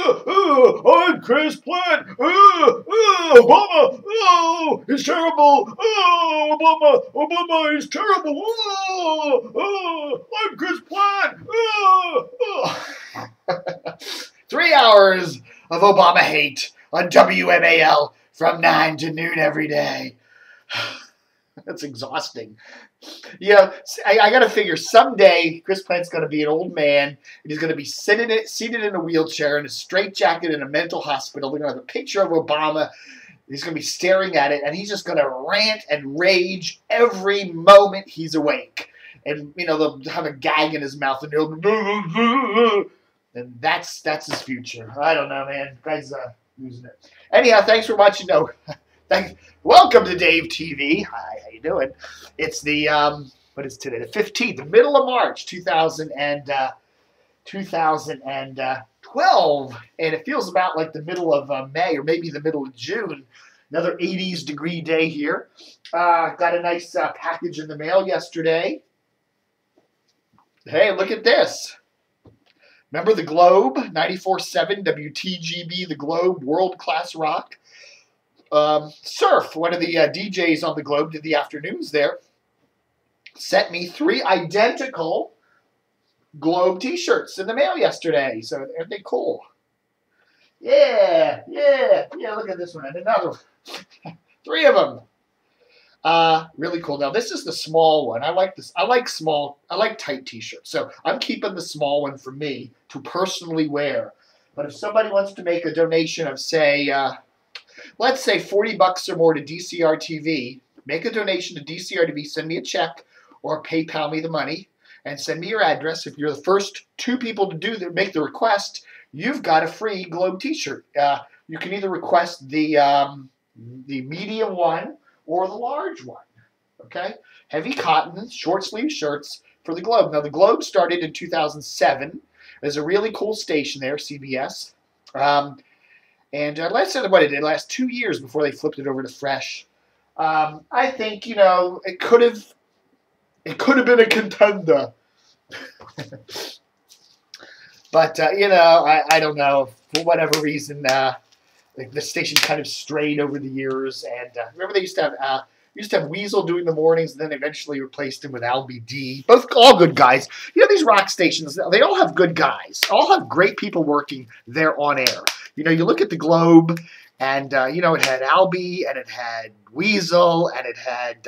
I'm Chris Plante. Obama. Oh, he's terrible. Oh, Obama is terrible. I'm Chris Plante. 3 hours of Obama hate on WMAL from 9 to noon every day. That's exhausting. You know, I got to figure someday Chris Plante's going to be an old man and he's going to be seated in a wheelchair in a straitjacket in a mental hospital. They're going to have a picture of Obama. He's going to be staring at it and he's just going to rant and rage every moment he's awake. And, you know, they'll have a gag in his mouth and he'll... And that's his future. I don't know, man. Guy's losing it. Anyhow, thanks for watching. Welcome to Dave TV. Hi, how you doing? It's the what is today? The 15th, the middle of March, 2012, and it feels about like the middle of May or maybe the middle of June. Another 80s degree day here. Got a nice package in the mail yesterday. Hey, look at this. Remember the Globe, 94.7 WTGB, the Globe, world-class rock. Cerphe, one of the DJs on the Globe, did the afternoons there, sent me 3 identical Globe t-shirts in the mail yesterday. So aren't they cool? Yeah, look at this one. And another one. 3 of them. Really cool. Now, this is the small one. I like this. I like tight t-shirts. So I'm keeping the small one for me to personally wear. But if somebody wants to make a donation of, say, let's say $40 or more to DCR TV, make a donation to DCR TV, send me a check or PayPal me the money and send me your address. If you're the first 2 people to make the request, you've got a free Globe t-shirt. You can either request the medium one or the large one, okay? Heavy cotton, short sleeve shirts for the Globe. Now, the Globe started in 2007. There's a really cool station there, CBS. And let's say what it did last 2 years before they flipped it over to Fresh. I think, you know, it could have been a contender. But, you know, I don't know. For whatever reason, the station kind of strayed over the years. And remember they used to have Weasel doing the mornings, and then eventually replaced him with Albie D. All good guys. You know, these rock stations, they all have good guys. All have great people working there on air. You know, you look at the Globe, and, you know, it had Albie, and it had Weasel, and it had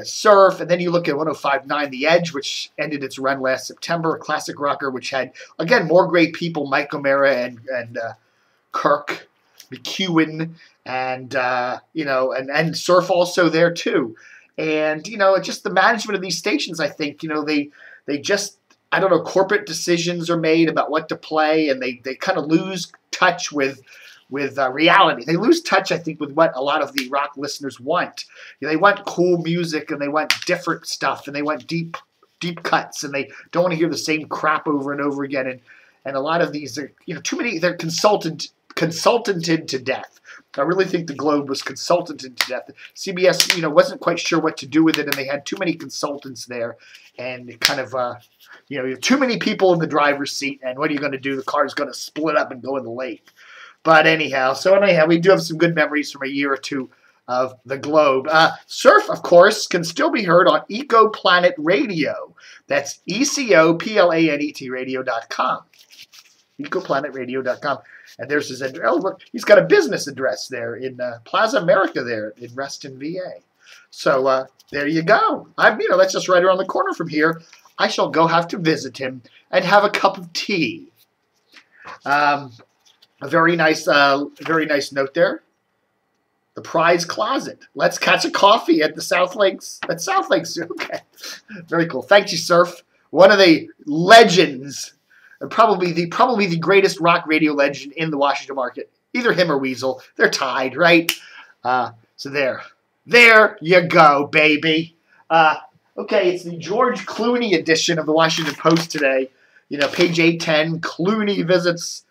Cerphe, and then you look at 105.9 The Edge, which ended its run last September, a classic rocker, which had, again, more great people, Mike O'Mara and Kirk McEwen, and you know, and Cerphe also there too. And you know, just the management of these stations, I think, you know, they just, I don't know, corporate decisions are made about what to play, and they kind of lose touch with reality. They lose touch, I think, with what a lot of the rock listeners want. You know, they want cool music, and they want different stuff, and they want deep cuts, and they don't want to hear the same crap over and over again. And a lot of these are, you know, too many. They're consultanted to death. I really think the Globe was consultanted to death. CBS, you know, wasn't quite sure what to do with it, and they had too many consultants there, and it kind of, you know, too many people in the driver's seat, and what are you going to do? The car's going to split up and go in the lake. But anyhow, we do have some good memories from a year or two of the Globe. Cerphe, of course, can still be heard on EcoPlanet Radio. That's EcoPlanet Radio.com. EcoPlanetRadio.com. And there's his address. Oh, look, he's got a business address there in Plaza America there in Reston, VA. So there you go. You know, that's just right around the corner from here. I shall go have to visit him and have a cup of tea. A very nice note there. The prize closet. Let's catch a coffee at the South Lakes. At South Lakes. Okay. Very cool. Thank you, Cerphe. One of the legends. Probably the greatest rock radio legend in the Washington market. Either him or Weasel. They're tied, right? So there you go, baby. Okay, it's the George Clooney edition of the Washington Post today. You know, page 810. Clooney visits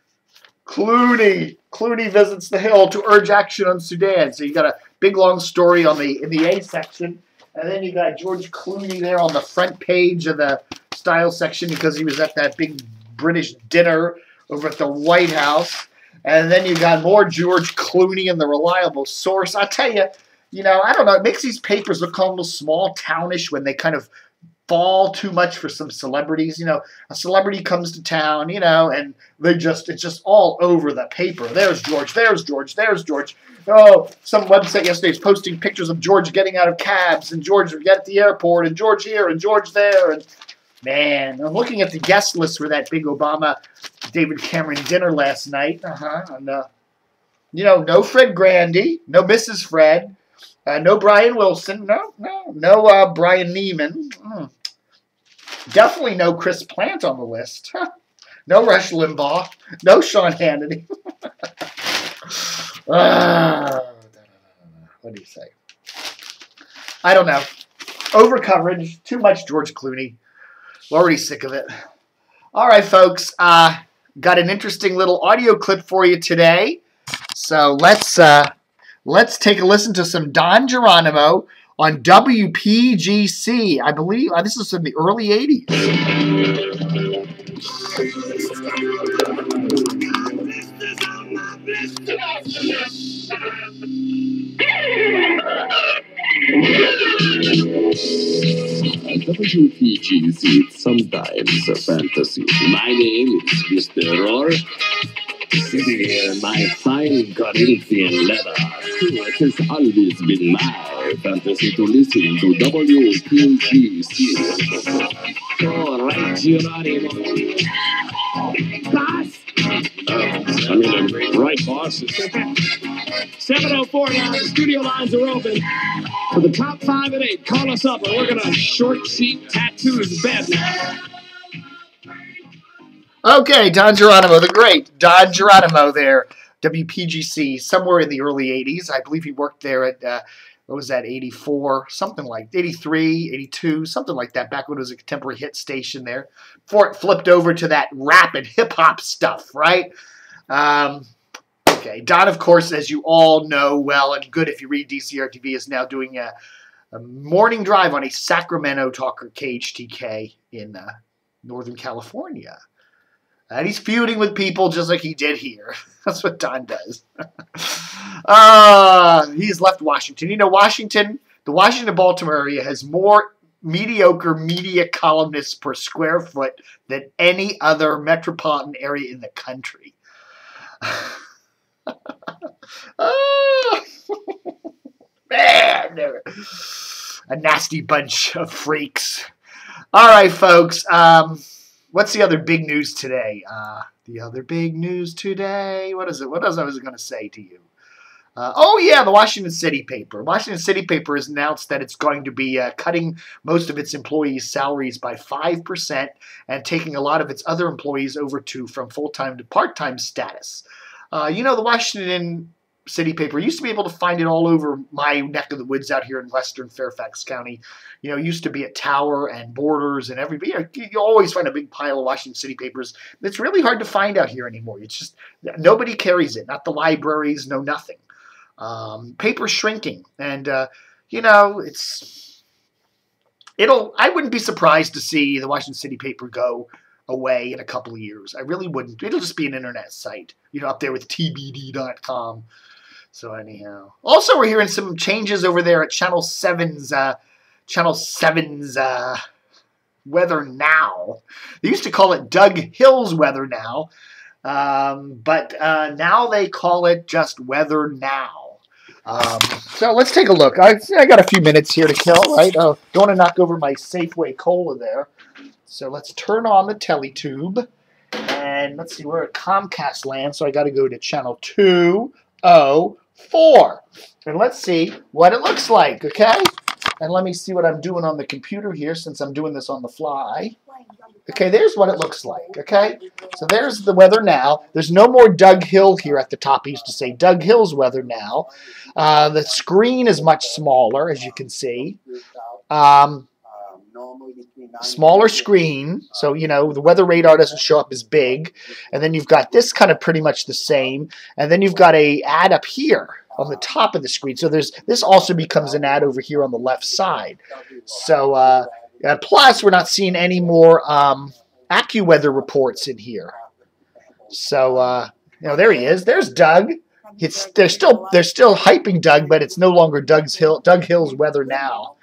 the Hill to urge action on Sudan. So you got a big long story in the A section, and then you got George Clooney there on the front page of the style section because he was at that big British dinner over at the White House. And then you got more George Clooney and the reliable source. I tell you, I don't know. It makes these papers look a little small townish when they kind of fall too much for some celebrities. A celebrity comes to town, and it's just all over the paper. There's George, there's George, there's George. Oh, some website yesterday is posting pictures of George getting out of cabs, and George at the airport, and George here, and George there. And man, I'm looking at the guest list for that big Obama David Cameron dinner last night. And no Fred Grandy, no Mrs. Fred, no Brian Wilson, no Brian Neiman. Definitely no Chris Plante on the list. No Rush Limbaugh. No Sean Hannity. What do you say? I don't know. Over coverage. Too much George Clooney. We're already sick of it. All right, folks. Got an interesting little audio clip for you today. So let's take a listen to some Don Geronimo on WPGC. I believe this is in the early 80s. WPGC, sometimes a fantasy. My name is Mr. Roar. Sitting here in my fine Corinthian leather. It has always been my fantasy to listen to WPGC. Oh, right, Geronimo. Boss! Right, boss. 7:04 now. The studio lines are open. For the top 5 and 8, call us up, and we're going to short sheet tattoos bed now. Okay, Don Geronimo, the great Don Geronimo there, WPGC, somewhere in the early 80s. I believe he worked there at, 84, something like 83, 82, something like that, back when it was a contemporary hit station there, before it flipped over to that rap and hip-hop stuff, right? Okay, Don, of course, as you all know well, and good if you read DCR-TV, is now doing a morning drive on a Sacramento talker, KHTK, in Northern California. And he's feuding with people just like he did here. That's what Don does. He's left Washington. Washington, the Washington-Baltimore area has more mediocre media columnists per square foot than any other metropolitan area in the country. Man, a nasty bunch of freaks. All right, folks. What's the other big news today? The other big news today. What is it? What else I was going to say to you? The Washington City paper. Washington City paper has announced that it's going to be cutting most of its employees' salaries by 5% and taking a lot of its other employees over from full-time to part-time status. The Washington City paper used to be able to find it all over my neck of the woods out here in western Fairfax County. Used to be at Tower and Borders and everybody. You always find a big pile of Washington City papers. It's really hard to find out here anymore. It's just nobody carries it. Not the libraries, no nothing. Paper's shrinking, and I wouldn't be surprised to see the Washington City paper go away in a couple of years. I really wouldn't. It'll just be an internet site, up there with tbd.com. So anyhow, also we're hearing some changes over there at Channel 7's Weather Now. They used to call it Doug Hill's Weather Now, but now they call it just Weather Now. So let's take a look. I got a few minutes here to kill, right? Don't want to knock over my Safeway cola there. So let's turn on the teletube, and let's see, we're at Comcast land, so I got to go to channel 204, and let's see what it looks like, okay? And let me see what I'm doing on the computer here, since I'm doing this on the fly. Okay, there's what it looks like, okay? So there's the Weather Now. There's no more Doug Hill here at the top. I used to say Doug Hill's Weather Now. The screen is much smaller, as you can see. Smaller screen, so the weather radar doesn't show up as big, and then you've got this kind of pretty much the same, and then you've got a ad up here on the top of the screen. So this also becomes an ad over here on the left side. So plus we're not seeing any more AccuWeather reports in here. So, there he is. There's Doug. They're still hyping Doug, but it's no longer Doug Hill's weather now.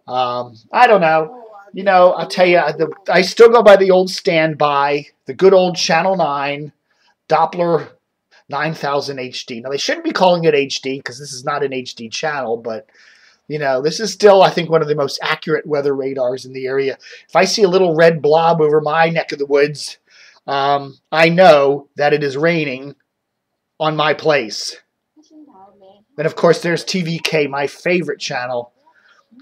I don't know. I'll tell you, I still go by the old standby, the good old Channel 9 Doppler 9000 HD. Now, they shouldn't be calling it HD because this is not an HD channel, but, this is still, I think, one of the most accurate weather radars in the area. If I see a little red blob over my neck of the woods, I know that it is raining on my place. And, of course, there's TVK, my favorite channel,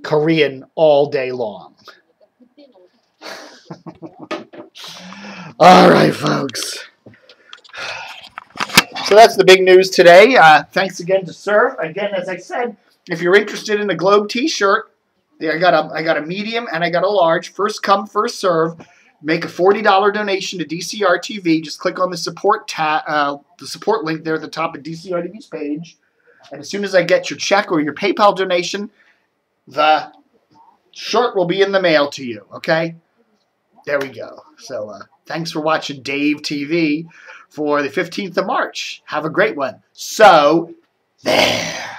Korean all day long. All right, folks. So that's the big news today. Thanks again to Cerphe. Again, as I said, if you're interested in a Globe T-shirt, I got a medium and I got a large. First come, first serve. Make a $40 donation to DCR TV. Just click on the support link there at the top of DCR TV's page. And as soon as I get your check or your PayPal donation, the shirt will be in the mail to you, okay? There we go. So thanks for watching Dave TV for the 15th of March. Have a great one. So, there.